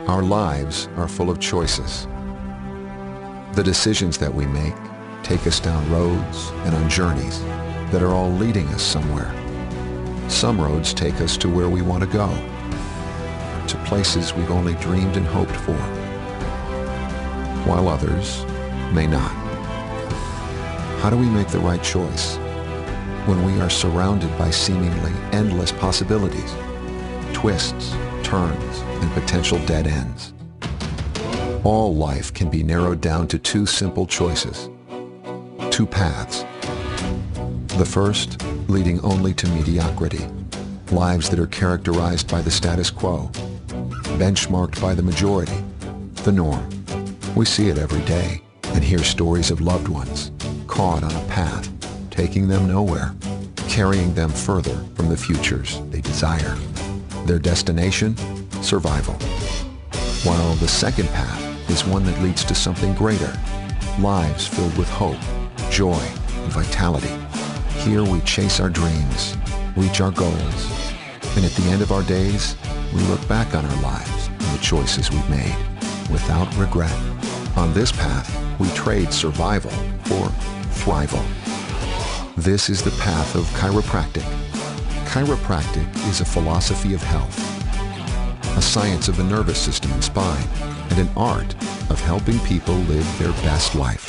Our lives are full of choices. The decisions that we make take us down roads and on journeys that are all leading us somewhere. Some roads take us to where we want to go, to places we've only dreamed and hoped for, while others may not. How do we make the right choice when we are surrounded by seemingly endless possibilities, twists, turns, and potential dead ends? All life can be narrowed down to two simple choices, two paths. The first, leading only to mediocrity, lives that are characterized by the status quo, benchmarked by the majority, the norm. We see it every day and hear stories of loved ones caught on a path, taking them nowhere, carrying them further from the futures they desire. Their destination? Survival. While the second path is one that leads to something greater, lives filled with hope, joy, and vitality. Here we chase our dreams, reach our goals, and at the end of our days, we look back on our lives and the choices we've made without regret. On this path, we trade survival for thrival. This is the path of chiropractic. Chiropractic is a philosophy of health, a science of the nervous system and spine, and an art of helping people live their best life.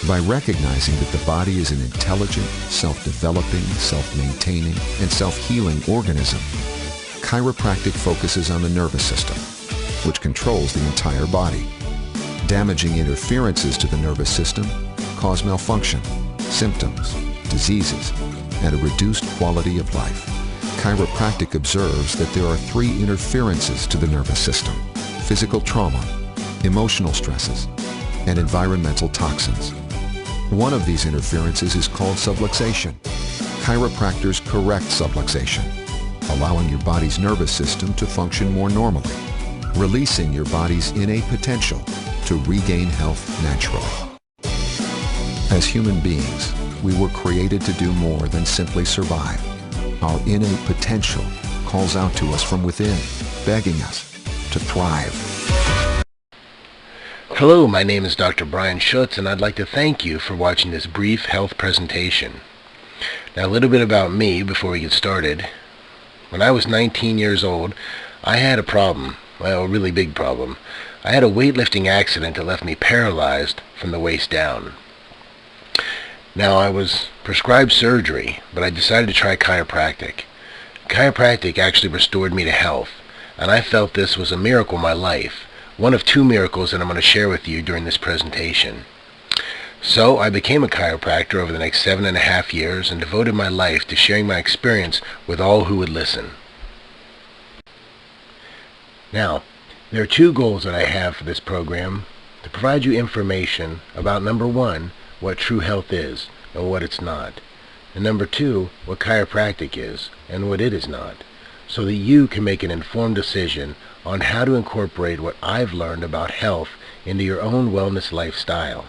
By recognizing that the body is an intelligent, self-developing, self-maintaining, and self-healing organism, chiropractic focuses on the nervous system, which controls the entire body. Damaging interferences to the nervous system cause malfunction, symptoms, diseases, and a reduced quality of life. Chiropractic observes that there are three interferences to the nervous system: physical trauma, emotional stresses, and environmental toxins. One of these interferences is called subluxation. Chiropractors correct subluxation, allowing your body's nervous system to function more normally, releasing your body's innate potential to regain health naturally. As human beings, we were created to do more than simply survive. Our innate potential calls out to us from within, begging us to thrive. Hello, my name is Dr. Bryan Schuetz, and I'd like to thank you for watching this brief health presentation. Now, a little bit about me before we get started. When I was 19 years old, I had a problem, well, a really big problem. I had a weightlifting accident that left me paralyzed from the waist down. Now, I was prescribed surgery, but I decided to try chiropractic. Chiropractic actually restored me to health, and I felt this was a miracle in my life. One of two miracles that I'm going to share with you during this presentation. So I became a chiropractor over the next 7.5 years and devoted my life to sharing my experience with all who would listen. Now, there are two goals that I have for this program: to provide you information about, number one, what true health is and what it's not, and number two, what chiropractic is and what it is not, so that you can make an informed decision on how to incorporate what I've learned about health into your own wellness lifestyle.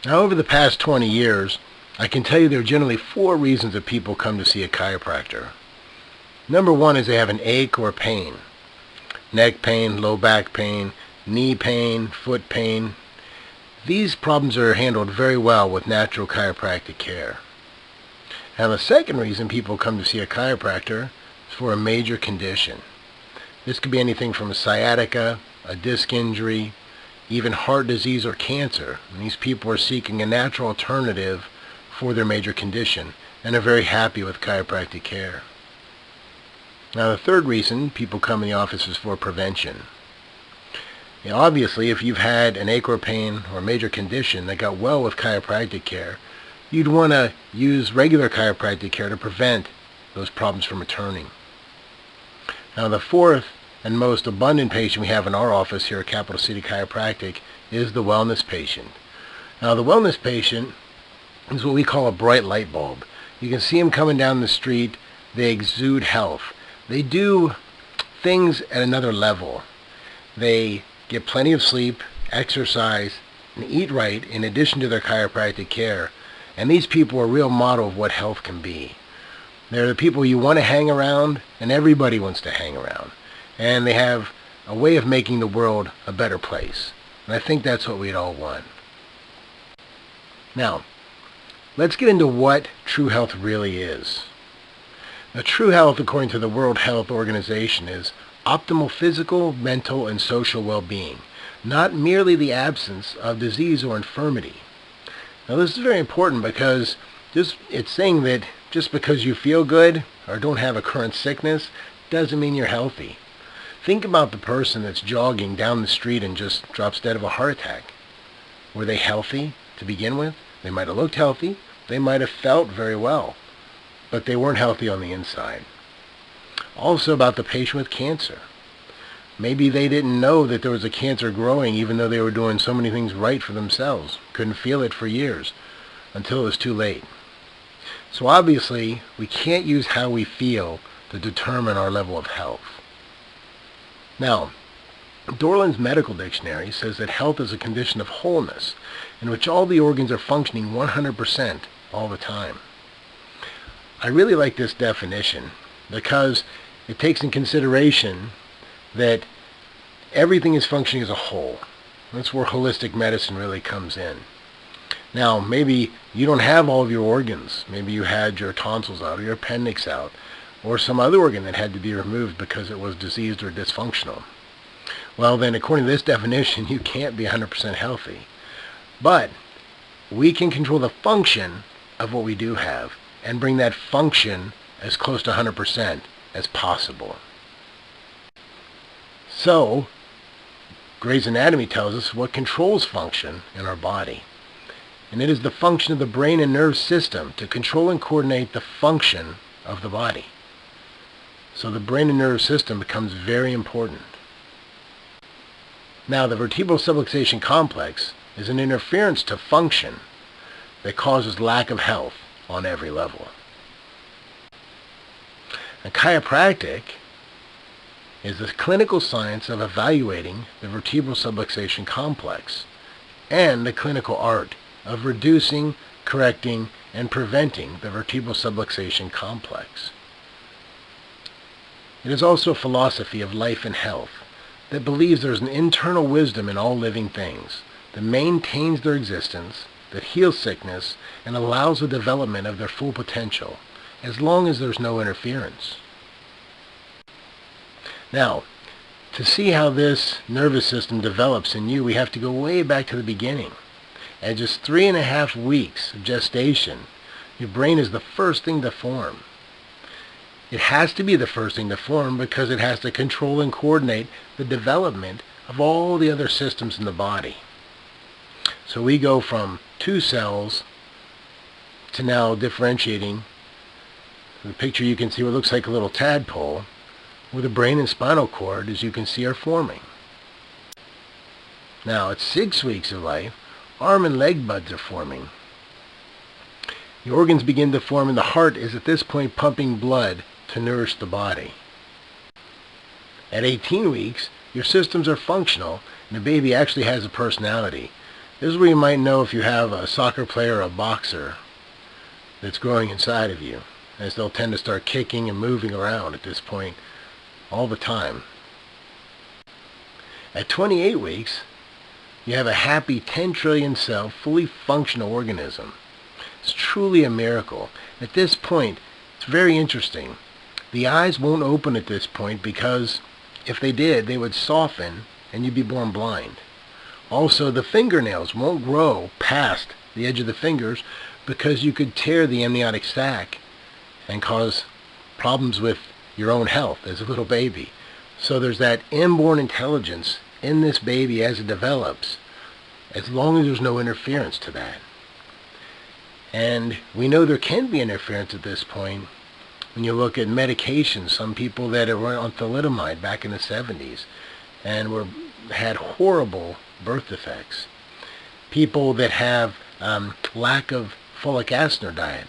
Now, over the past 20 years, I can tell you there are generally 4 reasons that people come to see a chiropractor. Number one is they have an ache or pain. Neck pain, low back pain, knee pain, foot pain. These problems are handled very well with natural chiropractic care. Now, the second reason people come to see a chiropractor is for a major condition. This could be anything from sciatica, a disc injury, even heart disease or cancer. And these people are seeking a natural alternative for their major condition and are very happy with chiropractic care. Now, the third reason people come in the office is for prevention. Now, obviously, if you've had an ache or pain or major condition that got well with chiropractic care, you'd want to use regular chiropractic care to prevent those problems from returning. Now, the fourth and most abundant patient we have in our office here at Capital City Chiropractic is the wellness patient. Now, the wellness patient is what we call a bright light bulb. You can see them coming down the street. They exude health. They do things at another level. They get plenty of sleep, exercise, and eat right in addition to their chiropractic care. And these people are a real model of what health can be. They're the people you want to hang around, and everybody wants to hang around. And they have a way of making the world a better place. And I think that's what we'd all want. Now, let's get into what true health really is. Now, true health, according to the World Health Organization, is optimal physical, mental, and social well-being, not merely the absence of disease or infirmity. Now, this is very important because it's saying that just because you feel good or don't have a current sickness doesn't mean you're healthy. Think about the person that's jogging down the street and just drops dead of a heart attack. Were they healthy to begin with? They might have looked healthy. They might have felt very well, but they weren't healthy on the inside. Also about the patient with cancer. Maybe they didn't know that there was a cancer growing even though they were doing so many things right for themselves. Couldn't feel it for years until it was too late. So obviously, we can't use how we feel to determine our level of health. Now, Dorland's Medical Dictionary says that health is a condition of wholeness in which all the organs are functioning 100% all the time. I really like this definition because it takes in consideration that everything is functioning as a whole. That's where holistic medicine really comes in. Now, maybe you don't have all of your organs. Maybe you had your tonsils out or your appendix out or some other organ that had to be removed because it was diseased or dysfunctional. Well, then, according to this definition, you can't be 100% healthy. But we can control the function of what we do have and bring that function as close to 100% as possible. So, Gray's Anatomy tells us what controls function in our body. And it is the function of the brain and nerve system to control and coordinate the function of the body. So the brain and nerve system becomes very important. Now, the vertebral subluxation complex is an interference to function that causes lack of health on every level. And chiropractic is the clinical science of evaluating the vertebral subluxation complex and the clinical art of reducing, correcting, and preventing the vertebral subluxation complex. It is also a philosophy of life and health that believes there is an internal wisdom in all living things that maintains their existence, that heals sickness, and allows the development of their full potential, as long as there's no interference. Now, to see how this nervous system develops in you, we have to go way back to the beginning. At just 3.5 weeks of gestation, your brain is the first thing to form. It has to be the first thing to form because it has to control and coordinate the development of all the other systems in the body. So we go from 2 cells to now differentiating. In the picture you can see what looks like a little tadpole, where the brain and spinal cord, as you can see, are forming. Now, at 6 weeks of life, arm and leg buds are forming. The organs begin to form, and the heart is at this point pumping blood to nourish the body. At 18 weeks, your systems are functional, and the baby actually has a personality. This is where you might know if you have a soccer player or a boxer that's growing inside of you, as they'll tend to start kicking and moving around at this point all the time. At 28 weeks, you have a happy 10 trillion cell, fully functional organism. It's truly a miracle. At this point, it's very interesting. The eyes won't open at this point because if they did, they would soften and you'd be born blind. Also, the fingernails won't grow past the edge of the fingers because you could tear the amniotic sac and cause problems with your own health as a little baby. So there's that inborn intelligence in this baby as it develops, as long as there's no interference to that. And we know there can be interference at this point when you look at medications. Some people that were on thalidomide back in the 70s and had horrible birth defects. People that have lack of folic acid in their diet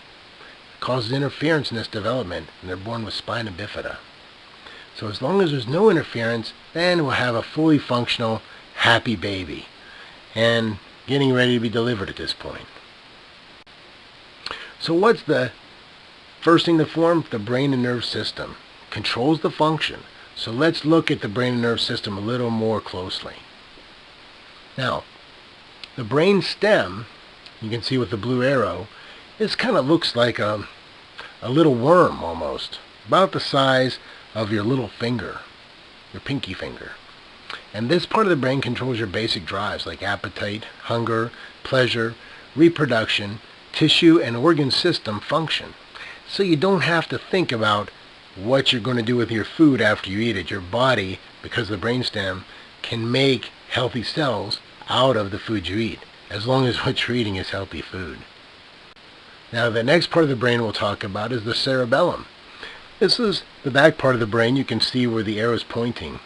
causes interference in this development, and they're born with spina bifida. So as long as there's no interference, then we'll have a fully functional, happy baby and getting ready to be delivered at this point. So what's the First thing to form, the brain and nerve system. Controls the function. So let's look at the brain and nerve system a little more closely. Now, the brain stem, you can see with the blue arrow, this kind of looks like a little worm almost, about the size of your little finger, your pinky finger. And this part of the brain controls your basic drives like appetite, hunger, pleasure, reproduction, tissue, and organ system function. So you don't have to think about what you're going to do with your food after you eat it. Your body, because of the brainstem, can make healthy cells out of the food you eat, as long as what you're eating is healthy food. Now the next part of the brain we'll talk about is the cerebellum. This is the back part of the brain. You can see where the arrow is pointing.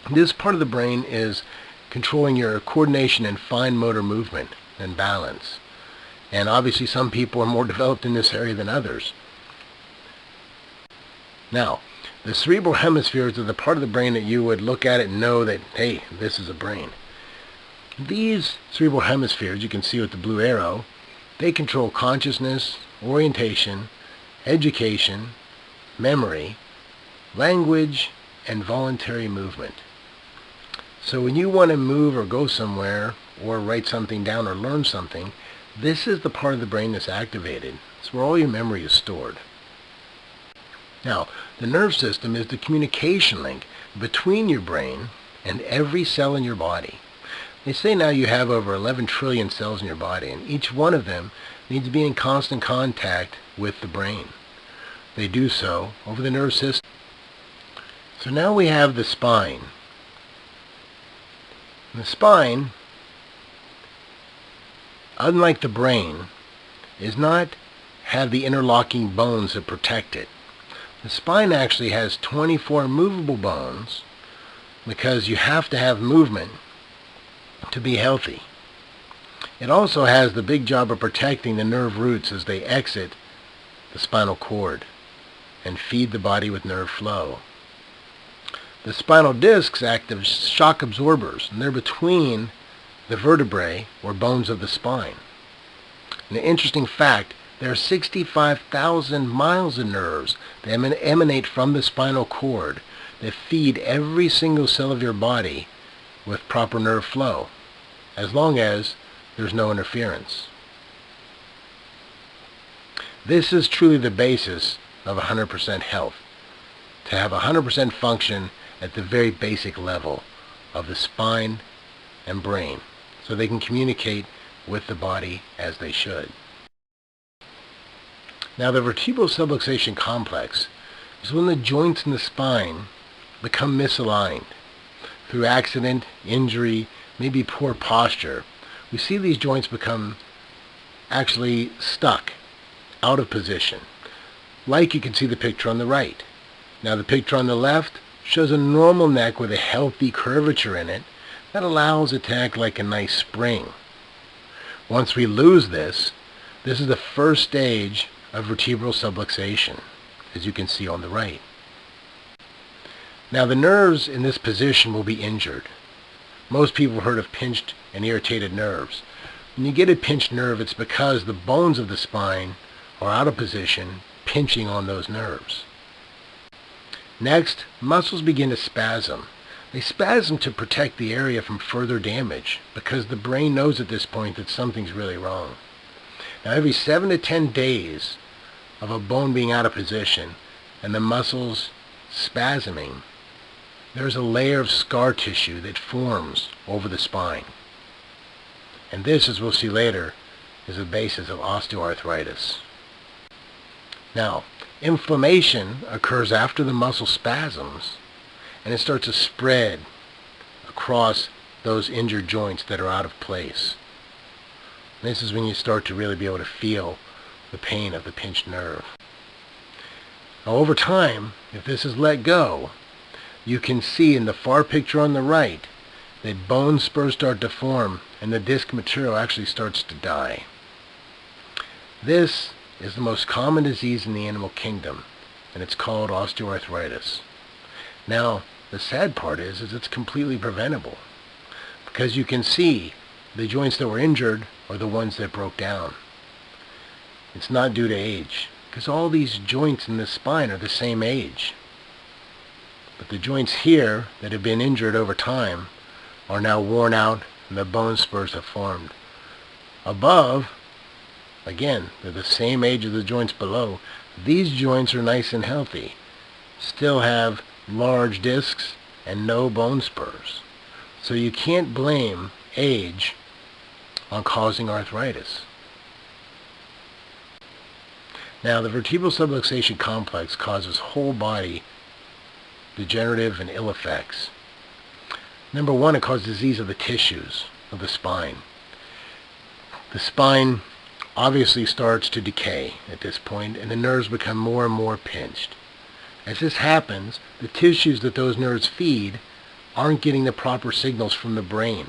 This part of the brain is controlling your coordination and fine motor movement and balance. And obviously some people are more developed in this area than others. Now, the cerebral hemispheres are the part of the brain that you would look at it and know that, hey, this is a brain. These cerebral hemispheres, you can see with the blue arrow, they control consciousness, orientation, education, memory, language, and voluntary movement. So when you want to move or go somewhere, or write something down or learn something, this is the part of the brain that's activated. It's where all your memory is stored. Now, the nerve system is the communication link between your brain and every cell in your body. They say now you have over 11 trillion cells in your body, and each one of them needs to be in constant contact with the brain. They do so over the nerve system. So now we have the spine. And the spine, unlike the brain, does not have the interlocking bones that protect it. The spine actually has 24 movable bones because you have to have movement to be healthy. It also has the big job of protecting the nerve roots as they exit the spinal cord and feed the body with nerve flow. The spinal discs act as shock absorbers, and they're between the vertebrae or bones of the spine. And an interesting fact, there are 65,000 miles of nerves that emanate from the spinal cord that feed every single cell of your body with proper nerve flow, as long as there's no interference. This is truly the basis of 100% health, to have 100% function at the very basic level of the spine and brain, so they can communicate with the body as they should. Now the vertebral subluxation complex is when the joints in the spine become misaligned through accident, injury, maybe poor posture. We see these joints become actually stuck, out of position, like you can see the picture on the right. Now the picture on the left shows a normal neck with a healthy curvature in it that allows it to act like a nice spring. Once we lose this, this is the first stage of vertebral subluxation, as you can see on the right. Now the nerves in this position will be injured. Most people have heard of pinched and irritated nerves. When you get a pinched nerve, it's because the bones of the spine are out of position, pinching on those nerves. Next, muscles begin to spasm. They spasm to protect the area from further damage because the brain knows at this point that something's really wrong. Now every 7 to 10 days of a bone being out of position and the muscles spasming, there's a layer of scar tissue that forms over the spine. And this, as we'll see later, is the basis of osteoarthritis. Now, inflammation occurs after the muscle spasms, and it starts to spread across those injured joints that are out of place. This is when you start to really be able to feel the pain of the pinched nerve. Now, over time, if this is let go, you can see in the far picture on the right that bone spurs start to form and the disc material actually starts to die. This is the most common disease in the animal kingdom, and it's called osteoarthritis. Now, the sad part is it's completely preventable, because you can see the joints that were injured are the ones that broke down. It's not due to age. Because all these joints in the spine are the same age. But the joints here that have been injured over time are now worn out and the bone spurs have formed. Above, again, they're the same age as the joints below. These joints are nice and healthy, still have large discs and no bone spurs. So you can't blame age on causing arthritis. Now, the vertebral subluxation complex causes whole body degenerative and ill effects. Number one, it causes disease of the tissues of the spine. The spine obviously starts to decay at this point, and the nerves become more and more pinched. As this happens, the tissues that those nerves feed aren't getting the proper signals from the brain,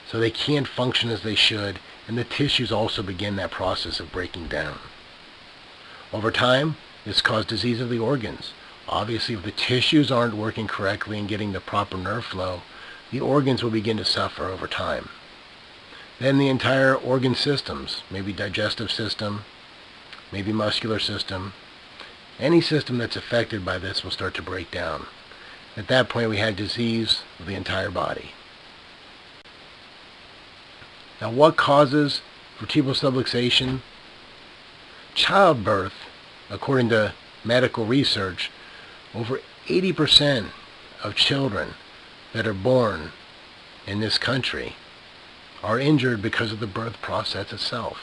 so they can't function as they should, and the tissues also begin that process of breaking down. Over time, this causes disease of the organs. Obviously, if the tissues aren't working correctly and getting the proper nerve flow, the organs will begin to suffer over time. Then the entire organ systems, maybe digestive system, maybe muscular system, any system that's affected by this will start to break down. At that point, we had disease of the entire body. Now, what causes vertebral subluxation? Childbirth, according to medical research, over 80% of children that are born in this country are injured because of the birth process itself.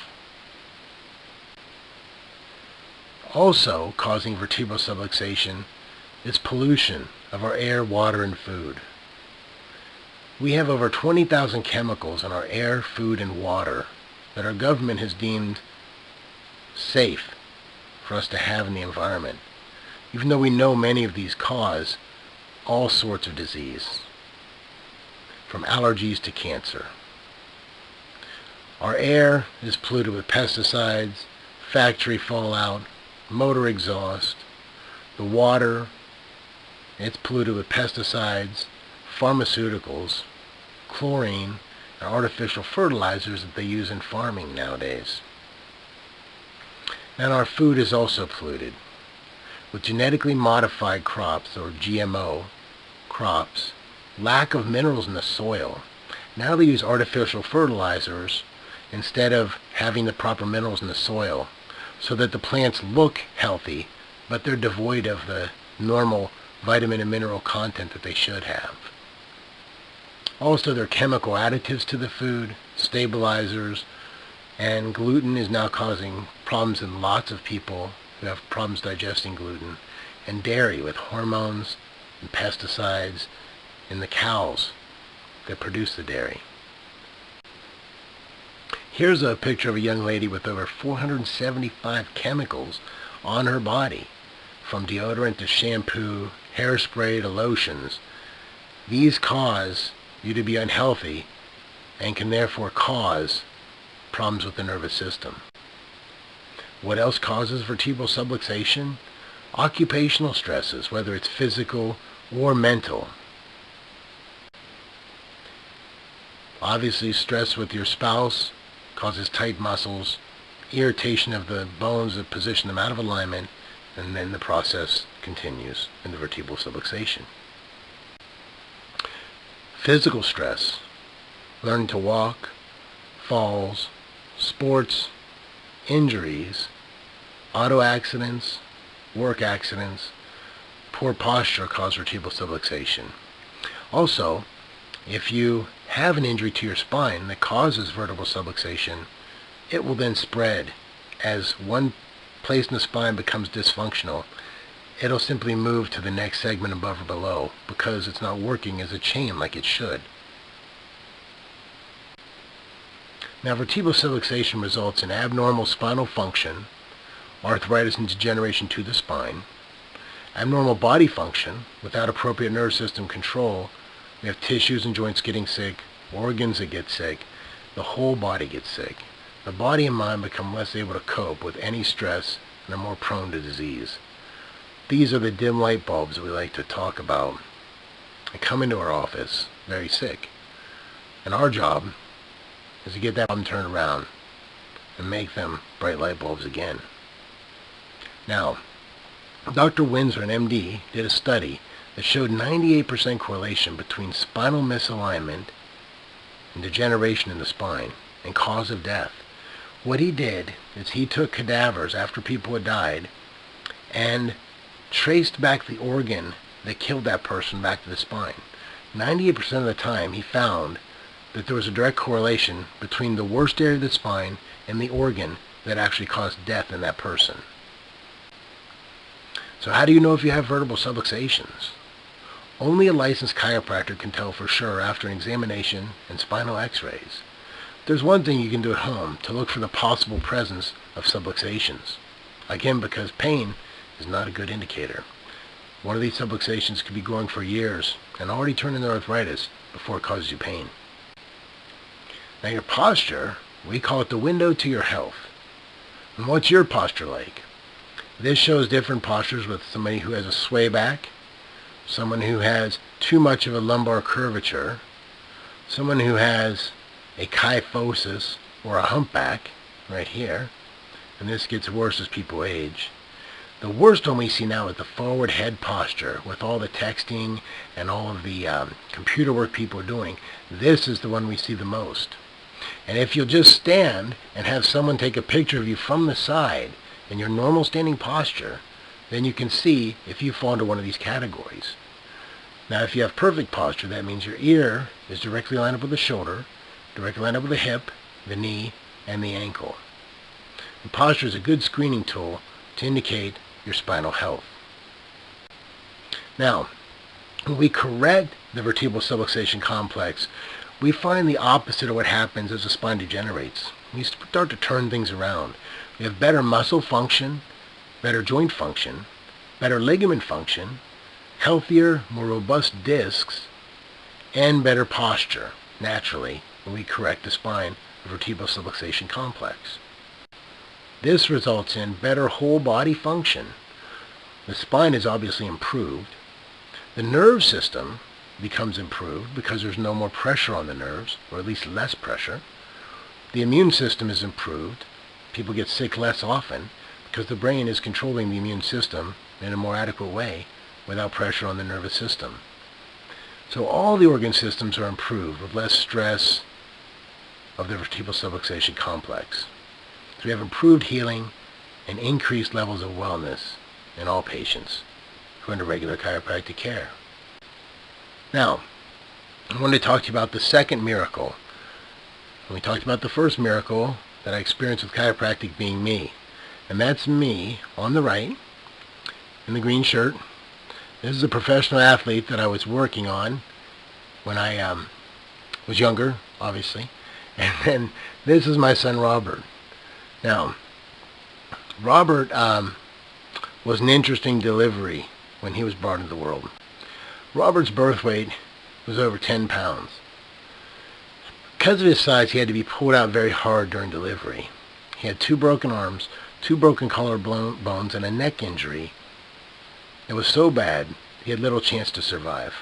Also causing vertebral subluxation is pollution of our air, water, and food. We have over 20,000 chemicals in our air, food, and water that our government has deemed safe for us to have in the environment, even though we know many of these cause all sorts of disease, from allergies to cancer. Our air is polluted with pesticides, factory fallout, motor exhaust. The water, it's polluted with pesticides, pharmaceuticals, chlorine, and artificial fertilizers that they use in farming nowadays. And our food is also polluted with genetically modified crops, or GMO crops, lack of minerals in the soil. Now they use artificial fertilizers instead of having the proper minerals in the soil, so that the plants look healthy, but they're devoid of the normal vitamin and mineral content that they should have. Also, there are chemical additives to the food, stabilizers, and gluten is now causing problems in lots of people who have problems digesting gluten, and dairy with hormones and pesticides in the cows that produce the dairy. Here's a picture of a young lady with over 475 chemicals on her body, from deodorant to shampoo, hairspray to lotions. These cause you to be unhealthy and can therefore cause problems with the nervous system. What else causes vertebral subluxation? Occupational stresses, whether it's physical or mental. Obviously, stress with your spouse causes tight muscles, irritation of the bones that position them out of alignment, and then the process continues in the vertebral subluxation. Physical stress, learning to walk, falls, sports, injuries, auto accidents, work accidents, poor posture cause vertebral subluxation. Also, if you have an injury to your spine that causes vertebral subluxation, it will then spread. As one place in the spine becomes dysfunctional, it'll simply move to the next segment above or below because it's not working as a chain like it should. Now, vertebral subluxation results in abnormal spinal function, arthritis and degeneration to the spine, abnormal body function without appropriate nerve system control. We have tissues and joints getting sick, organs that get sick, the whole body gets sick. The body and mind become less able to cope with any stress and are more prone to disease. These are the dim light bulbs that we like to talk about. They come into our office very sick. And our job is to get that problem turned around and make them bright light bulbs again. Now, Dr. Windsor, an MD, did a study that showed 98% correlation between spinal misalignment and degeneration in the spine and cause of death. What he did is he took cadavers after people had died and traced back the organ that killed that person back to the spine. 98% of the time he found that there was a direct correlation between the worst area of the spine and the organ that actually caused death in that person. So how do you know if you have vertebral subluxations? Only a licensed chiropractor can tell for sure after an examination and spinal x-rays. There's one thing you can do at home to look for the possible presence of subluxations. Again, because pain is not a good indicator. One of these subluxations could be growing for years and already turn into arthritis before it causes you pain. Now your posture, we call it the window to your health. And what's your posture like? This shows different postures with somebody who has a sway back, someone who has too much of a lumbar curvature, someone who has a kyphosis or a humpback right here, and this gets worse as people age. The worst one we see now is the forward head posture with all the texting and all of the computer work people are doing. This is the one we see the most. And if you'll just stand and have someone take a picture of you from the side in your normal standing posture, then you can see if you fall into one of these categories. Now if you have perfect posture, that means your ear is directly lined up with the shoulder, directly lined up with the hip, the knee, and the ankle. And posture is a good screening tool to indicate your spinal health. Now, when we correct the vertebral subluxation complex, we find the opposite of what happens as the spine degenerates. We start to turn things around. We have better muscle function, better joint function, better ligament function, healthier, more robust discs, and better posture, naturally, when we correct the spine vertebral subluxation complex. This results in better whole body function. The spine is obviously improved. The nerve system becomes improved because there's no more pressure on the nerves, or at least less pressure. The immune system is improved. People get sick less often because the brain is controlling the immune system in a more adequate way without pressure on the nervous system. So all the organ systems are improved with less stress of the vertebral subluxation complex. So we have improved healing and increased levels of wellness in all patients who are under regular chiropractic care. Now, I wanted to talk to you about the second miracle. We talked about the first miracle that I experienced with chiropractic being me. And that's me on the right in the green shirt. This is a professional athlete that I was working on when I was younger, obviously. And then this is my son Robert. Now, Robert was an interesting delivery when he was brought into the world. Robert's birth weight was over 10 pounds. Because of his size, he had to be pulled out very hard during delivery. He had 2 broken arms, 2 broken collarbones, and a neck injury. It was so bad, he had little chance to survive.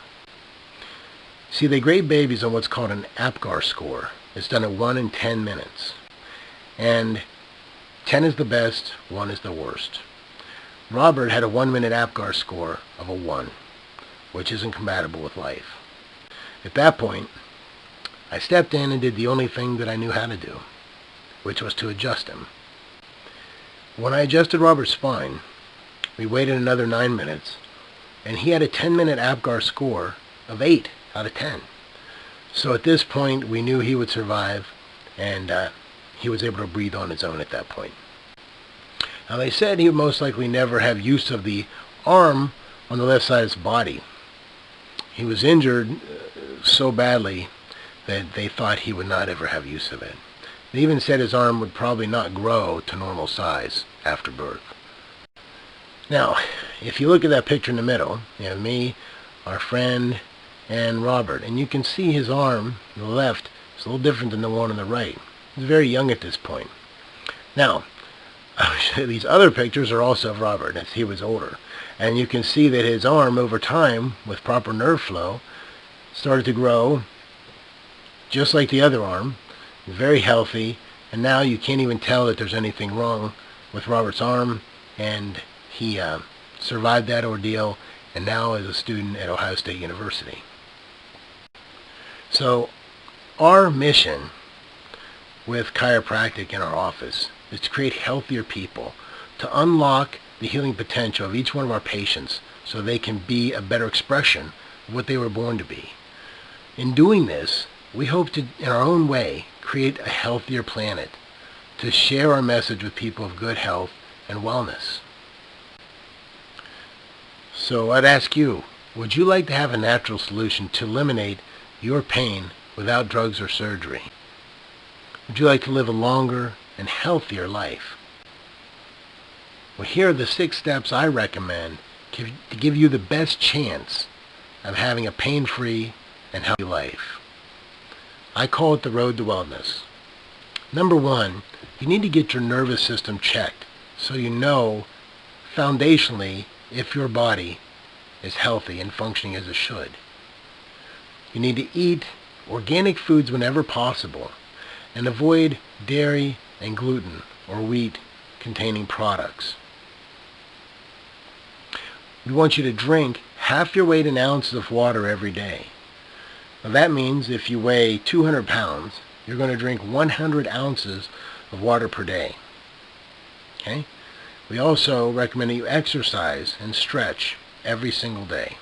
See, they grade babies on what's called an APGAR score. It's done at 1 in 10 minutes. And 10 is the best, 1 is the worst. Robert had a 1-minute APGAR score of a 1, which isn't compatible with life. At that point, I stepped in and did the only thing that I knew how to do, which was to adjust him. When I adjusted Robert's spine, we waited another 9 minutes, and he had a 10-minute APGAR score of 8 out of 10. So at this point, we knew he would survive, and he was able to breathe on his own at that point. Now, they said he would most likely never have use of the arm on the left side of his body. He was injured so badly that they thought he would not ever have use of it. They even said his arm would probably not grow to normal size after birth. Now, if you look at that picture in the middle, you have me, our friend, and Robert, and you can see his arm on the left is a little different than the one on the right. He's very young at this point. Now, these other pictures are also of Robert as he was older, and you can see that his arm over time, with proper nerve flow, started to grow just like the other arm, very healthy, and now you can't even tell that there's anything wrong with Robert's arm, and He survived that ordeal and now is a student at Ohio State University. So our mission with chiropractic in our office is to create healthier people, to unlock the healing potential of each one of our patients so they can be a better expression of what they were born to be. In doing this, we hope to, in our own way, create a healthier planet, to share our message with people of good health and wellness. So I'd ask you, would you like to have a natural solution to eliminate your pain without drugs or surgery? Would you like to live a longer and healthier life? Well, here are the 6 steps I recommend to give you the best chance of having a pain-free and healthy life. I call it the road to wellness. Number 1, you need to get your nervous system checked so you know foundationally if your body is healthy and functioning as it should. You need to eat organic foods whenever possible and avoid dairy and gluten or wheat containing products. We want you to drink half your weight in ounces of water every day. Now that means if you weigh 200 pounds, you're going to drink 100 ounces of water per day. Okay? We also recommend that you exercise and stretch every single day.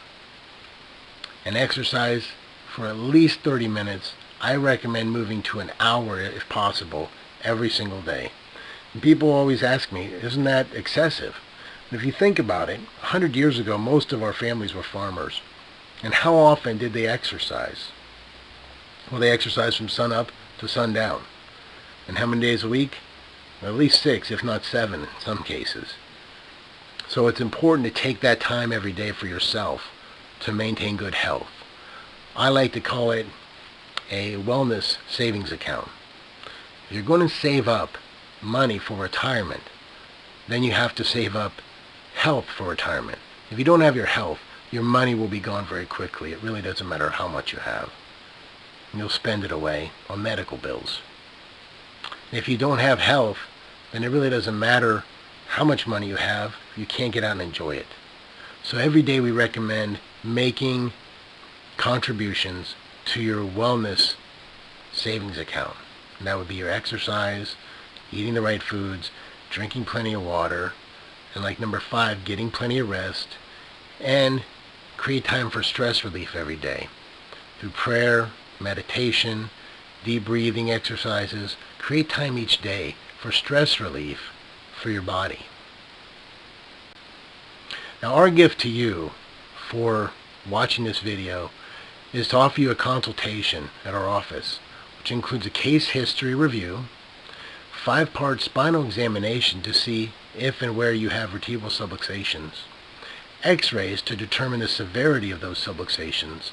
And exercise for at least 30 minutes. I recommend moving to an hour if possible every single day. And people always ask me, isn't that excessive? And if you think about it, 100 years ago most of our families were farmers. And how often did they exercise? Well, they exercised from sun up to sundown. And how many days a week? Well, at least 6, if not 7 in some cases. So it's important to take that time every day for yourself to maintain good health. I like to call it a wellness savings account. If you're going to save up money for retirement, then you have to save up health for retirement. If you don't have your health, your money will be gone very quickly. It really doesn't matter how much you have. You'll spend it away on medical bills. If you don't have health, then it really doesn't matter how much money you have if you can't get out and enjoy it. So every day we recommend making contributions to your wellness savings account. And that would be your exercise, eating the right foods, drinking plenty of water, and like number 5, getting plenty of rest, and create time for stress relief every day through prayer, meditation, deep breathing exercises. Create time each day for stress relief for your body. Now our gift to you for watching this video is to offer you a consultation at our office, which includes a case history review, 5-part spinal examination to see if and where you have vertebral subluxations, x-rays to determine the severity of those subluxations,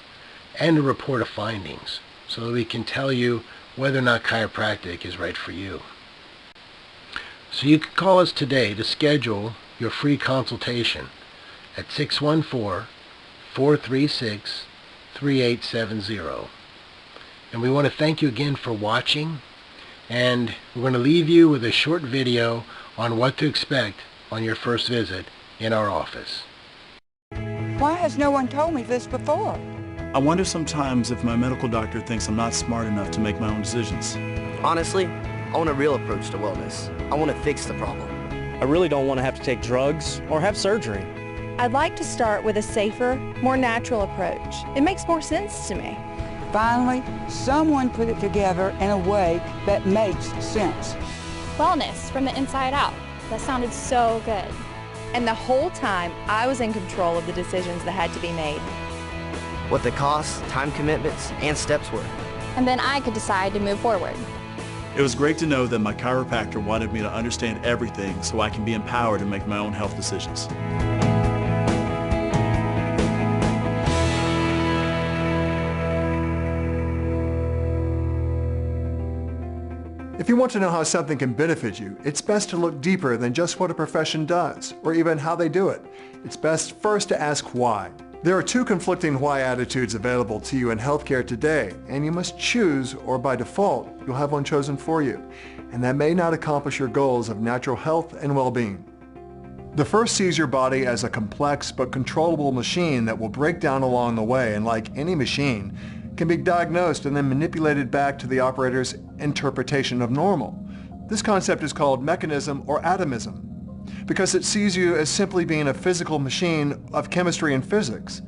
and a report of findings so that we can tell you whether or not chiropractic is right for you. So you can call us today to schedule your free consultation at 614-436-3870. And we want to thank you again for watching, and we're going to leave you with a short video on what to expect on your first visit in our office. Why has no one told me this before? I wonder sometimes if my medical doctor thinks I'm not smart enough to make my own decisions. Honestly, I want a real approach to wellness. I want to fix the problem. I really don't want to have to take drugs or have surgery. I'd like to start with a safer, more natural approach. It makes more sense to me. Finally, someone put it together in a way that makes sense. Wellness from the inside out. That sounded so good. And the whole time, I was in control of the decisions that had to be made. What the costs, time commitments, and steps were. And then I could decide to move forward. It was great to know that my chiropractor wanted me to understand everything so I can be empowered to make my own health decisions. If you want to know how something can benefit you, it's best to look deeper than just what a profession does, or even how they do it. It's best first to ask why. There are 2 conflicting why attitudes available to you in healthcare today, and you must choose, or by default, you'll have one chosen for you. And that may not accomplish your goals of natural health and well-being. The first sees your body as a complex but controllable machine that will break down along the way, and like any machine, can be diagnosed and then manipulated back to the operator's interpretation of normal. This concept is called mechanism or atomism, because it sees you as simply being a physical machine of chemistry and physics.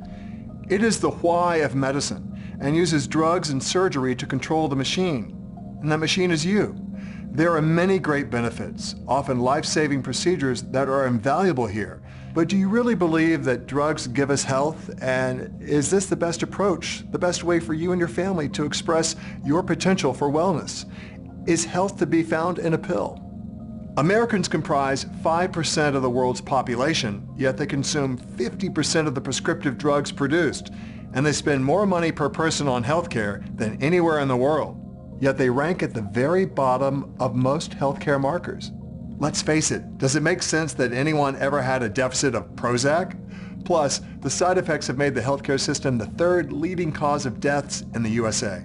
It is the why of medicine and uses drugs and surgery to control the machine, and that machine is you. There are many great benefits, often life-saving procedures that are invaluable here. But do you really believe that drugs give us health? And is this the best approach, the best way for you and your family to express your potential for wellness? Is health to be found in a pill? Americans comprise 5% of the world's population, yet they consume 50% of the prescriptive drugs produced, and they spend more money per person on healthcare than anywhere in the world. Yet they rank at the very bottom of most healthcare markers. Let's face it, does it make sense that anyone ever had a deficit of Prozac? Plus, the side effects have made the healthcare system the third leading cause of deaths in the USA.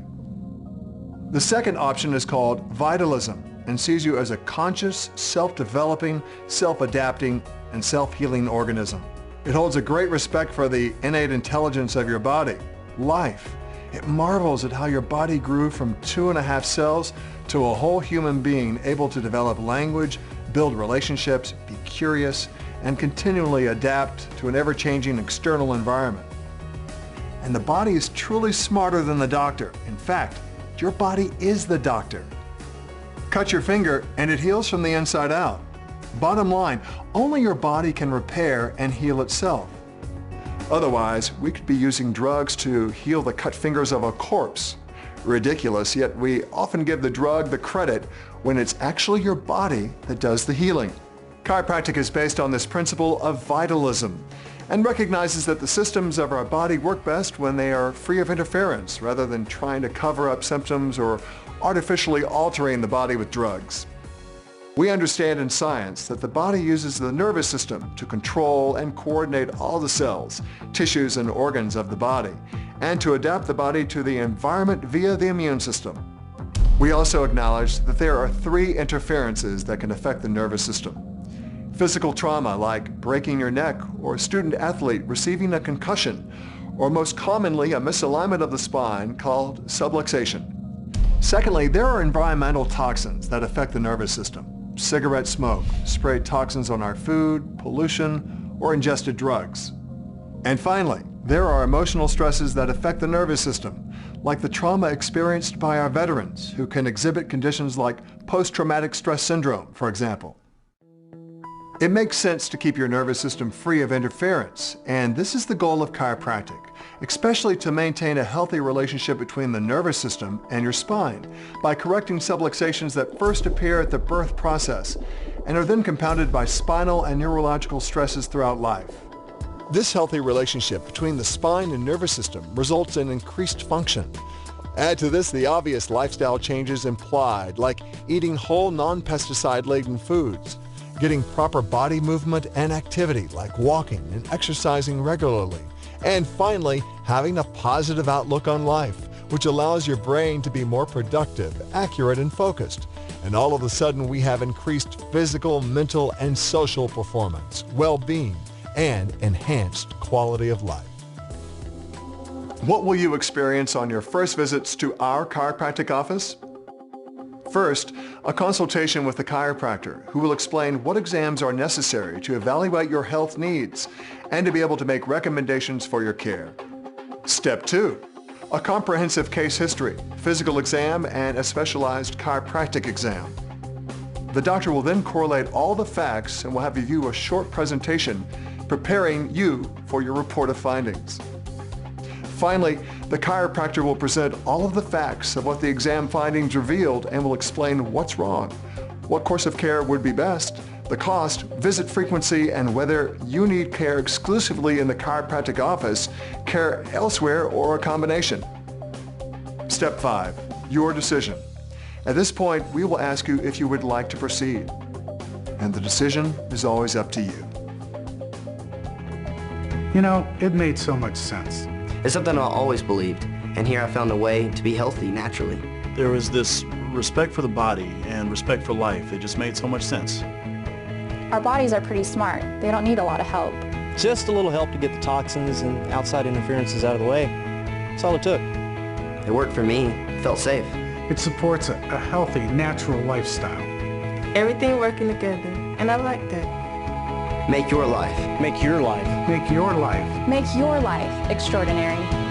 The second option is called vitalism and sees you as a conscious, self-developing, self-adapting, and self-healing organism. It holds a great respect for the innate intelligence of your body, life. It marvels at how your body grew from 2.5 cells to a whole human being able to develop language, build relationships, be curious, and continually adapt to an ever-changing external environment. And the body is truly smarter than the doctor. In fact, your body is the doctor. Cut your finger and it heals from the inside out. Bottom line, only your body can repair and heal itself. Otherwise, we could be using drugs to heal the cut fingers of a corpse. Ridiculous, yet we often give the drug the credit when it's actually your body that does the healing. Chiropractic is based on this principle of vitalism and recognizes that the systems of our body work best when they are free of interference rather than trying to cover up symptoms or artificially altering the body with drugs. We understand in science that the body uses the nervous system to control and coordinate all the cells, tissues, and organs of the body, and to adapt the body to the environment via the immune system. We also acknowledge that there are 3 interferences that can affect the nervous system. Physical trauma like breaking your neck or a student athlete receiving a concussion, or most commonly a misalignment of the spine called subluxation. Secondly, there are environmental toxins that affect the nervous system. Cigarette smoke, sprayed toxins on our food, pollution, or ingested drugs. And finally, there are emotional stresses that affect the nervous system, like the trauma experienced by our veterans who can exhibit conditions like post-traumatic stress syndrome, for example. It makes sense to keep your nervous system free of interference, and this is the goal of chiropractic, especially to maintain a healthy relationship between the nervous system and your spine by correcting subluxations that first appear at the birth process and are then compounded by spinal and neurological stresses throughout life. This healthy relationship between the spine and nervous system results in increased function. Add to this the obvious lifestyle changes implied, like eating whole non-pesticide-laden foods, getting proper body movement and activity like walking and exercising regularly, and finally, having a positive outlook on life, which allows your brain to be more productive, accurate, and focused. And all of a sudden, we have increased physical, mental, and social performance, well-being, and enhanced quality of life. What will you experience on your first visits to our chiropractic office? First, a consultation with the chiropractor who will explain what exams are necessary to evaluate your health needs and to be able to make recommendations for your care. Step 2, a comprehensive case history, physical exam, and a specialized chiropractic exam. The doctor will then correlate all the facts and will have you view a short presentation preparing you for your report of findings. Finally, the chiropractor will present all of the facts of what the exam findings revealed and will explain what's wrong, what course of care would be best, the cost, visit frequency, and whether you need care exclusively in the chiropractic office, care elsewhere, or a combination. Step 5, your decision. At this point, we will ask you if you would like to proceed. And the decision is always up to you. You know, it made so much sense. It's something I always believed, and here I found a way to be healthy naturally. There was this respect for the body and respect for life. It just made so much sense. Our bodies are pretty smart. They don't need a lot of help. Just a little help to get the toxins and outside interferences out of the way. That's all it took. It worked for me. It felt safe. It supports a healthy, natural lifestyle. Everything working together, and I like that. Make your life. Make your life. Make your life. Make your life extraordinary.